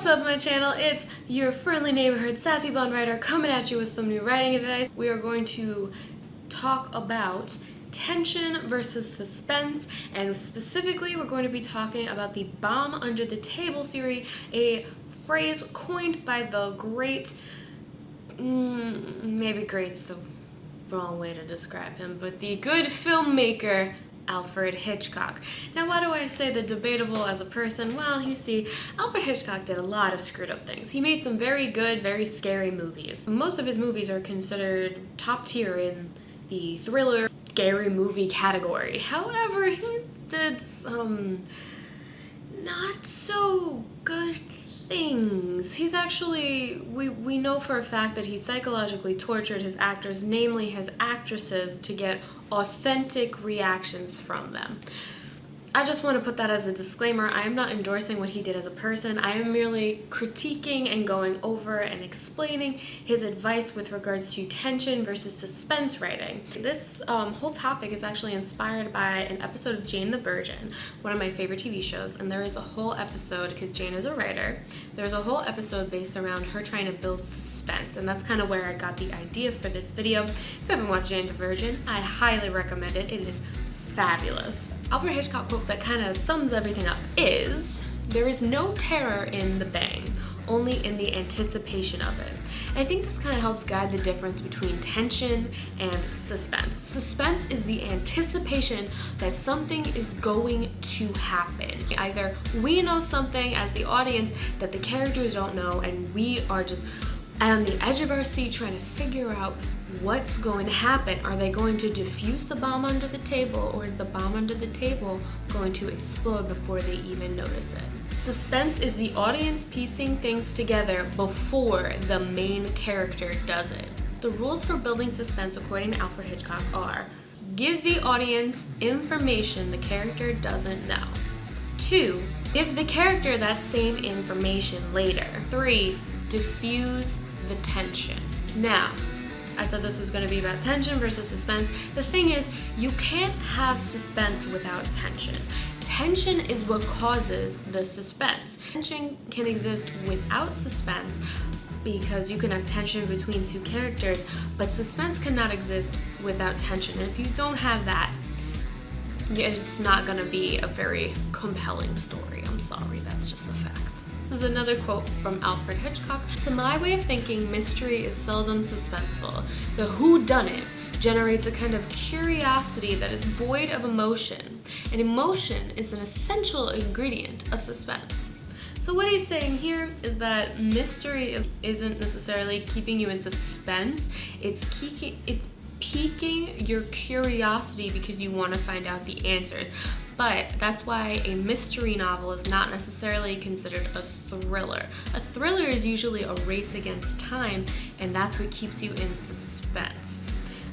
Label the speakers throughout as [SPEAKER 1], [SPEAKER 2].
[SPEAKER 1] up, my channel? It's your friendly neighborhood sassy blonde writer coming at you with some new writing advice. We are going to talk about tension versus suspense, and specifically we're going to be talking about the bomb under the table theory, a phrase coined by the great, maybe great's the wrong way to describe him, but the good filmmaker Alfred Hitchcock. Now, why do I say the debatable as a person? Well, you see, Alfred Hitchcock did a lot of screwed up things. He made some very good, very scary movies. Most of his movies are considered top tier in the thriller, scary movie category. However, he did some not so good things. He's actually, we know for a fact that he psychologically tortured his actors, namely his actresses, to get authentic reactions from them. I just want to put that as a disclaimer. I am not endorsing what he did as a person. I am merely critiquing and going over and explaining his advice with regards to tension versus suspense writing. This whole topic is actually inspired by an episode of Jane the Virgin, one of my favorite TV shows, and there is a whole episode, because Jane is a writer, there's a whole episode based around her trying to build suspense, and that's kind of where I got the idea for this video. If you haven't watched Jane the Virgin, I highly recommend it. It is fabulous. Alfred Hitchcock quote that kind of sums everything up is, "There is no terror in the bang, only in the anticipation of it." I think this kind of helps guide the difference between tension and suspense. Suspense is the anticipation that something is going to happen. Either we know something as the audience that the characters don't know, and we are just on the edge of our seat trying to figure out what's going to happen. Are they going to defuse the bomb under the table, or is the bomb under the table going to explode before they even notice it? Suspense is the audience piecing things together before the main character does it. The rules for building suspense, according to Alfred Hitchcock, are: give the audience information the character doesn't know. 2, give the character that same information later. 3, diffuse the tension. Now, I said this was going to be about tension versus suspense. The thing is, you can't have suspense without tension. Tension is what causes the suspense. Tension can exist without suspense because you can have tension between two characters, but suspense cannot exist without tension. And if you don't have that, it's not going to be a very compelling story. I'm sorry, that's just the facts. This is another quote from Alfred Hitchcock. "To my way of thinking, mystery is seldom suspenseful. The whodunit generates a kind of curiosity that is void of emotion, and emotion is an essential ingredient of suspense." So what he's saying here is that mystery isn't necessarily keeping you in suspense. It's piquing your curiosity because you want to find out the answers. But that's why a mystery novel is not necessarily considered a thriller. A thriller is usually a race against time, and that's what keeps you in suspense.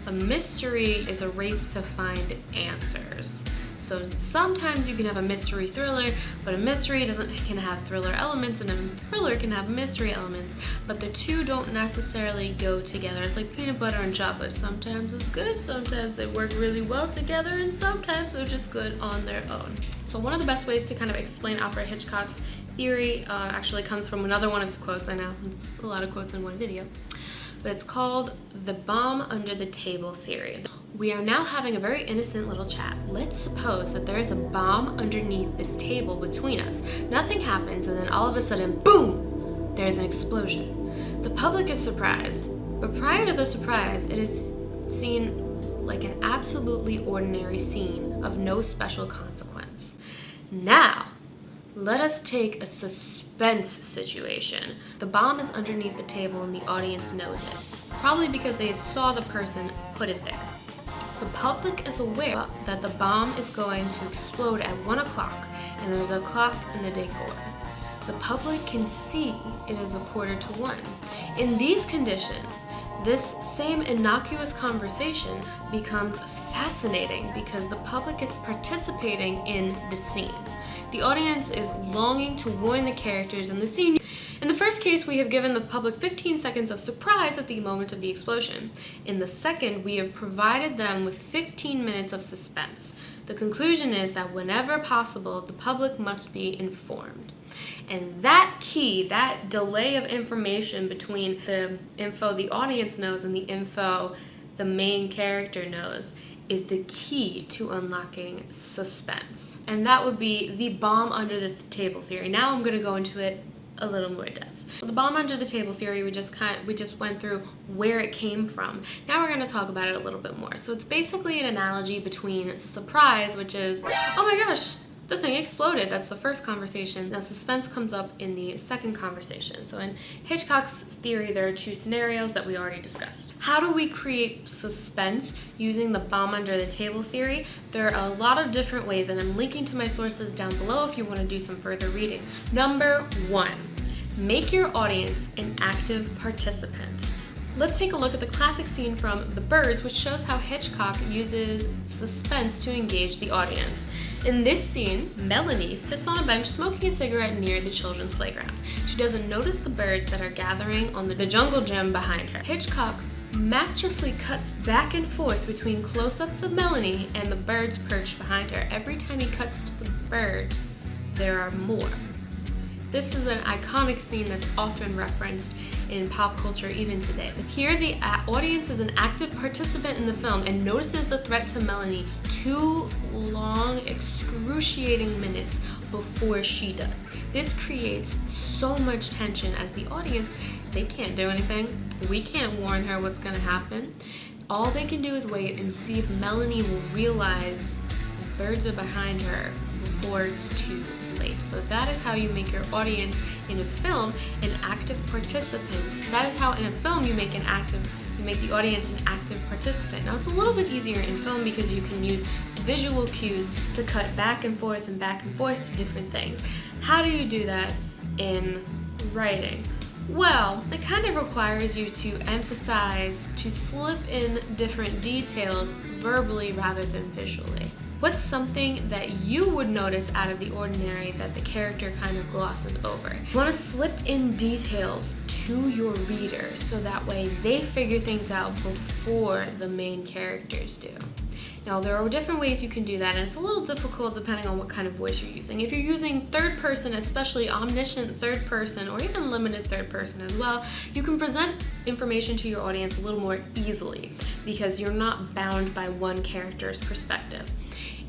[SPEAKER 1] A mystery is a race to find answers. So sometimes you can have a mystery thriller, but a mystery can have thriller elements, and a thriller can have mystery elements, but the two don't necessarily go together. It's like peanut butter and chocolate. Sometimes it's good, sometimes they work really well together, and sometimes they're just good on their own. So one of the best ways to kind of explain Alfred Hitchcock's theory actually comes from another one of his quotes. I know, it's a lot of quotes in one video. But it's called the bomb under the table theory. We are now having a very innocent little chat. Let's suppose that there is a bomb underneath this table between us. Nothing happens, and then all of a sudden, boom, there's an explosion. The public is surprised, but prior to the surprise, it is seen like an absolutely ordinary scene of no special consequence. Now, let us take a suspense situation. The bomb is underneath the table and the audience knows it, probably because they saw the person put it there. The public is aware that the bomb is going to explode at 1 o'clock, and there's a clock in the decor. The public can see it is 1:45. In these conditions, this same innocuous conversation becomes fascinating because the public is participating in the scene. The audience is longing to warn the characters in the scene. In the first case, we have given the public 15 seconds of surprise at the moment of the explosion. In the second, we have provided them with 15 minutes of suspense. The conclusion is that whenever possible, the public must be informed. And that key, that delay of information between the info the audience knows and the info the main character knows, is the key to unlocking suspense. And that would be the bomb under the table theory. Now I'm going to go into it a little more depth. So the bomb under the table theory, we just went through where it came from. Now we're going to talk about it a little bit more. So it's basically an analogy between surprise, which is, oh my gosh, the thing exploded. That's the first conversation. Now suspense comes up in the second conversation. So in Hitchcock's theory, there are two scenarios that we already discussed. How do we create suspense using the bomb under the table theory? There are a lot of different ways, and I'm linking to my sources down below if you want to do some further reading. Number one, make your audience an active participant. Let's take a look at the classic scene from The Birds, which shows how Hitchcock uses suspense to engage the audience. In this scene, Melanie sits on a bench smoking a cigarette near the children's playground. She doesn't notice the birds that are gathering on the jungle gym behind her. Hitchcock masterfully cuts back and forth between close-ups of Melanie and the birds perched behind her. Every time he cuts to the birds, there are more. This is an iconic scene that's often referenced in pop culture even today. Here the audience is an active participant in the film and notices the threat to Melanie 2 long, excruciating minutes before she does. This creates so much tension as the audience, they can't do anything. We can't warn her what's gonna happen. All they can do is wait and see if Melanie will realize the birds are behind her before it's too late. So that is how you make your audience in a film an active participant. That is how in a film you make the audience an active participant. Now it's a little bit easier in film because you can use visual cues to cut back and forth to different things. How do you do that in writing? Well, it kind of requires you to emphasize, to slip in different details verbally rather than visually. What's something that you would notice out of the ordinary that the character kind of glosses over? You want to slip in details to your reader so that way they figure things out before the main characters do. Now, there are different ways you can do that, and it's a little difficult depending on what kind of voice you're using. If you're using third person, especially omniscient third person, or even limited third person as well, you can present information to your audience a little more easily because you're not bound by one character's perspective.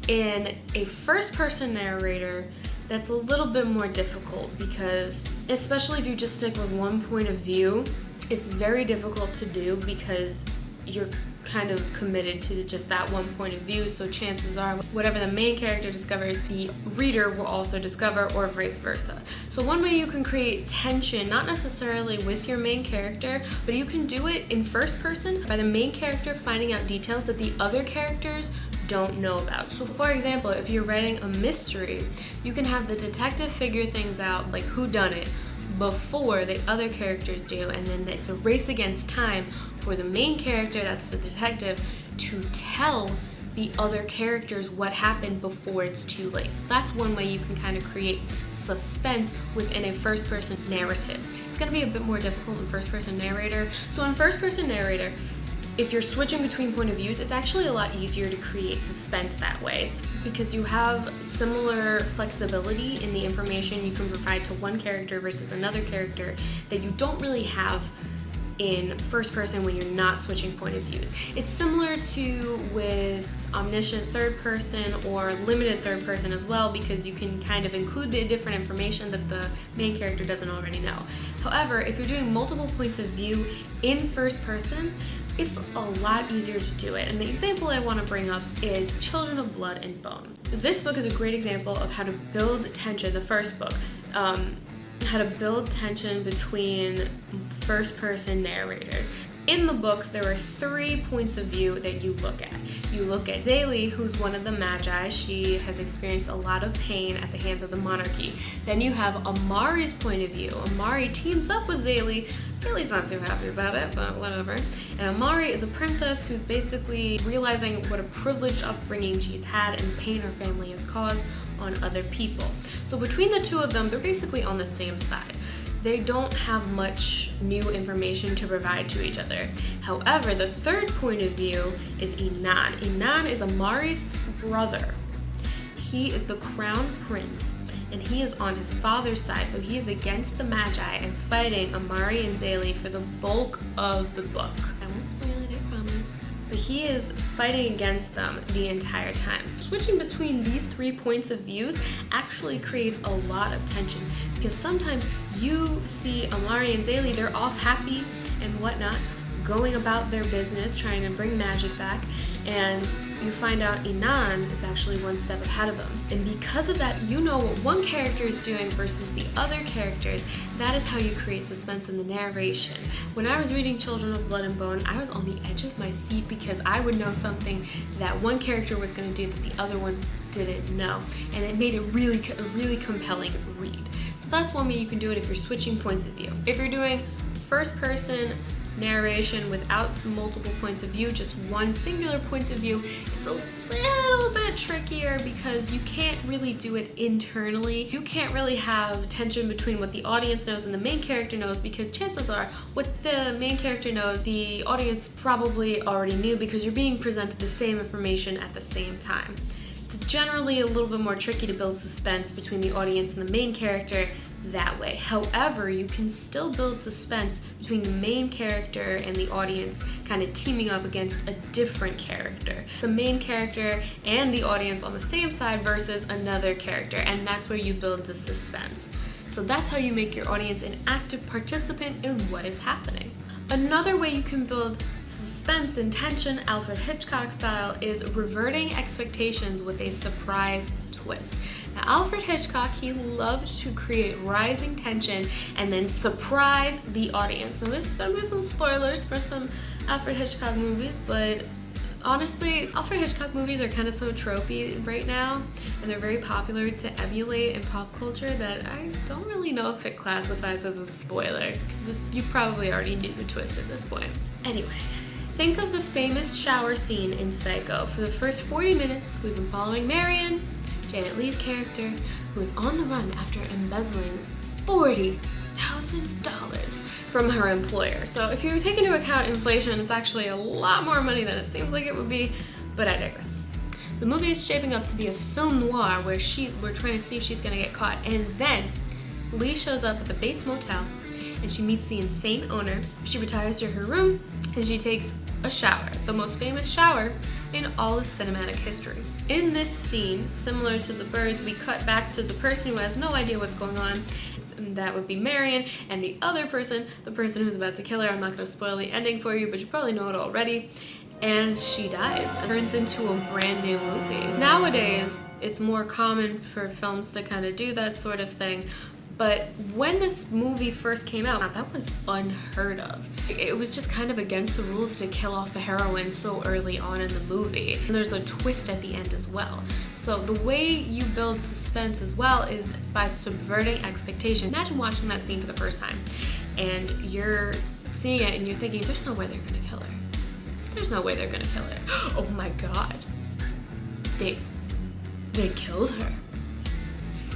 [SPEAKER 1] In a first person narrator, that's a little bit more difficult because, especially if you just stick with one point of view, it's very difficult to do because you're kind of committed to just that one point of view, so chances are whatever the main character discovers, the reader will also discover, or vice versa. So one way you can create tension, not necessarily with your main character, but you can do it in first person by the main character finding out details that the other characters don't know about. So for example, if you're writing a mystery, you can have the detective figure things out, like who done it, before the other characters do, and then it's a race against time for the main character, that's the detective, to tell the other characters what happened before it's too late. So that's one way you can kind of create suspense within a first-person narrative. It's going to be a bit more difficult in first-person narrator. So in first-person narrator, if you're switching between point of views, it's actually a lot easier to create suspense that way. It's because you have similar flexibility in the information you can provide to one character versus another character that you don't really have in first person when you're not switching point of views. It's similar to with omniscient third person or limited third person as well, because you can kind of include the different information that the main character doesn't already know. However, if you're doing multiple points of view in first person, it's a lot easier to do it. And the example I want to bring up is Children of Blood and Bone. This book is a great example of how to build tension, the first book. How to build tension between first-person narrators. In the book, there are 3 points of view that you look at. You look at Daly, who's one of the Magi. She has experienced a lot of pain at the hands of the monarchy. Then you have Amari's point of view. Amari teams up with Daly. Daly's not too happy about it, but whatever. And Amari is a princess who's basically realizing what a privileged upbringing she's had and the pain her family has caused on other people. So between the two of them, they're basically on the same side. They don't have much new information to provide to each other. However, the third point of view is Inan. Inan is Amari's brother. He is the crown prince, and he is on his father's side, so he is against the Magi and fighting Amari and Zaylee for the bulk of the book. I won't spoil it, I promise. But he is fighting against them the entire time. So switching between these 3 points of views actually creates a lot of tension, because sometimes you see Amari and Zaylee, they're off happy and whatnot, going about their business, trying to bring magic back, and you find out Inan is actually one step ahead of them. And because of that, you know what one character is doing versus the other characters. That is how you create suspense in the narration. When I was reading Children of Blood and Bone, I was on the edge of my seat because I would know something that one character was going to do that the other ones didn't know. And it made it a really compelling read. So that's one way you can do it if you're switching points of view. If you're doing first person narration without multiple points of view, just one singular point of view, it's a little bit trickier because you can't really do it internally. You can't really have tension between what the audience knows and the main character knows, because chances are what the main character knows, the audience probably already knew, because you're being presented the same information at the same time. It's generally a little bit more tricky to build suspense between the audience and the main character that way. However, you can still build suspense between the main character and the audience kind of teaming up against a different character. The main character and the audience on the same side versus another character, and that's where you build the suspense. So that's how you make your audience an active participant in what is happening. Another way you can build suspense and tension, Alfred Hitchcock style, is reverting expectations with a surprise twist. Now, Alfred Hitchcock, he loved to create rising tension and then surprise the audience. Now, there's gonna be some spoilers for some Alfred Hitchcock movies, but honestly, Alfred Hitchcock movies are kind of so tropey right now, and they're very popular to emulate in pop culture, that I don't really know if it classifies as a spoiler, because you probably already knew the twist at this point. Anyway, think of the famous shower scene in Psycho. For the first 40 minutes, we've been following Marion, Janet Leigh's character, who is on the run after embezzling $40,000 from her employer. So if you take into account inflation, it's actually a lot more money than it seems like it would be, but I digress. The movie is shaping up to be a film noir where we're trying to see if she's gonna get caught, and then Leigh shows up at the Bates Motel and she meets the insane owner. She retires to her room and she takes a shower, the most famous shower in all of cinematic history. In this scene, similar to The Birds, we cut back to the person who has no idea what's going on. That would be Marion, and the other person, the person who's about to kill her, I'm not going to spoil the ending for you, but you probably know it already, and she dies and turns into a brand new movie. Nowadays, it's more common for films to kind of do that sort of thing, but when this movie first came out, that was unheard of. It was just kind of against the rules to kill off the heroine so early on in the movie. And there's a twist at the end as well. So the way you build suspense as well is by subverting expectation. Imagine watching that scene for the first time and you're seeing it and you're thinking, there's no way they're gonna kill her. There's no way they're gonna kill her. Oh my God. They killed her.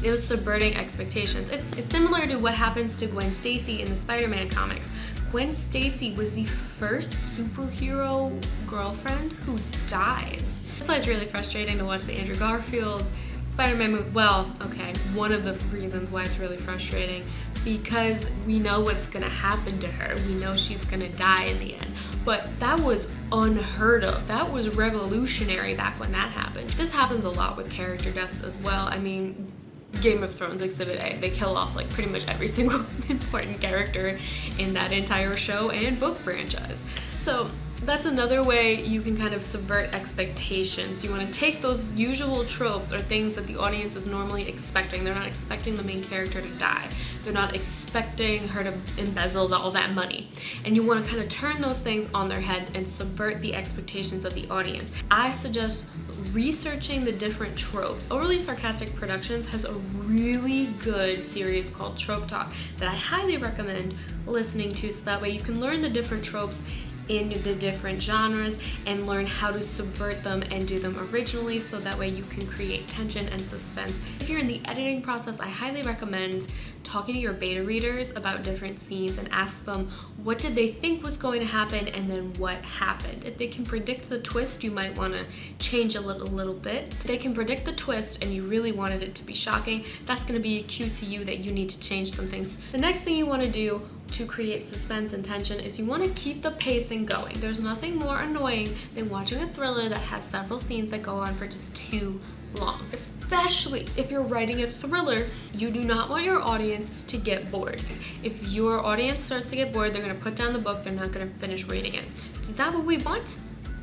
[SPEAKER 1] It was subverting expectations. It's similar to what happens to Gwen Stacy in the Spider-Man comics. Gwen Stacy was the first superhero girlfriend who dies. That's why it's really frustrating to watch the Andrew Garfield Spider-Man movie. Well, okay, one of the reasons why it's really frustrating, because we know what's gonna happen to her. We know she's gonna die in the end. But that was unheard of. That was revolutionary back when that happened. This happens a lot with character deaths as well. I mean, Game of Thrones Exhibit A, they kill off like pretty much every single important character in that entire show and book franchise. So that's another way you can kind of subvert expectations. You want to take those usual tropes or things that the audience is normally expecting. They're not expecting the main character to die. They're not expecting her to embezzle all that money. And you want to kind of turn those things on their head and subvert the expectations of the audience. I suggest researching the different tropes. Overly Sarcastic Productions has a really good series called Trope Talk that I highly recommend listening to, so that way you can learn the different tropes in the different genres and learn how to subvert them and do them originally, so that way you can create tension and suspense. If you're in the editing process, I highly recommend talking to your beta readers about different scenes and ask them what did they think was going to happen and then what happened. If they can predict the twist, you might want to change a little bit. If they can predict the twist and you really wanted it to be shocking, that's going to be a cue to you that you need to change some things. The next thing you want to do to create suspense and tension is you want to keep the pacing going. There's nothing more annoying than watching a thriller that has several scenes that go on for just too long. Especially if you're writing a thriller, you do not want your audience to get bored. If your audience starts to get bored, they're going to put down the book, they're not going to finish reading it. Is that what we want?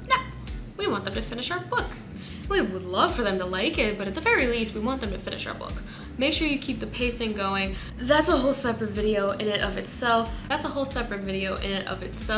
[SPEAKER 1] No. We want them to finish our book. We would love for them to like it, but at the very least, we want them to finish our book. Make sure you keep the pacing going. That's a whole separate video in and of itself.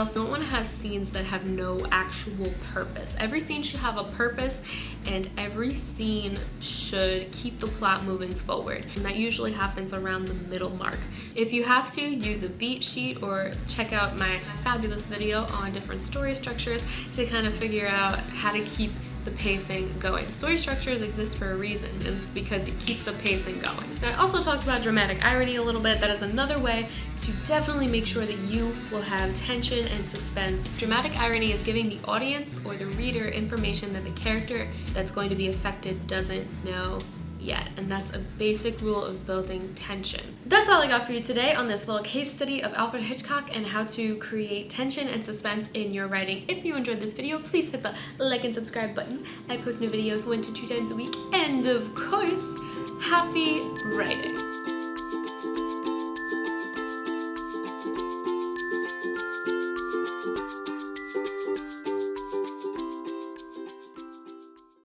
[SPEAKER 1] You don't want to have scenes that have no actual purpose. Every scene should have a purpose, and every scene should keep the plot moving forward. And that usually happens around the middle mark. If you have to, use a beat sheet or check out my fabulous video on different story structures to kind of figure out how to keep the pacing going. Story structures exist for a reason, and it's because it keeps the pacing going. Now, I also talked about dramatic irony a little bit. That is another way to definitely make sure that you will have tension and suspense. Dramatic irony is giving the audience or the reader information that the character that's going to be affected doesn't know yet, and that's a basic rule of building tension. That's all I got for you today on this little case study of Alfred Hitchcock and how to create tension and suspense in your writing. If you enjoyed this video, please hit the like and subscribe button. I post new videos 1 to 2 times a week, and of course, happy writing!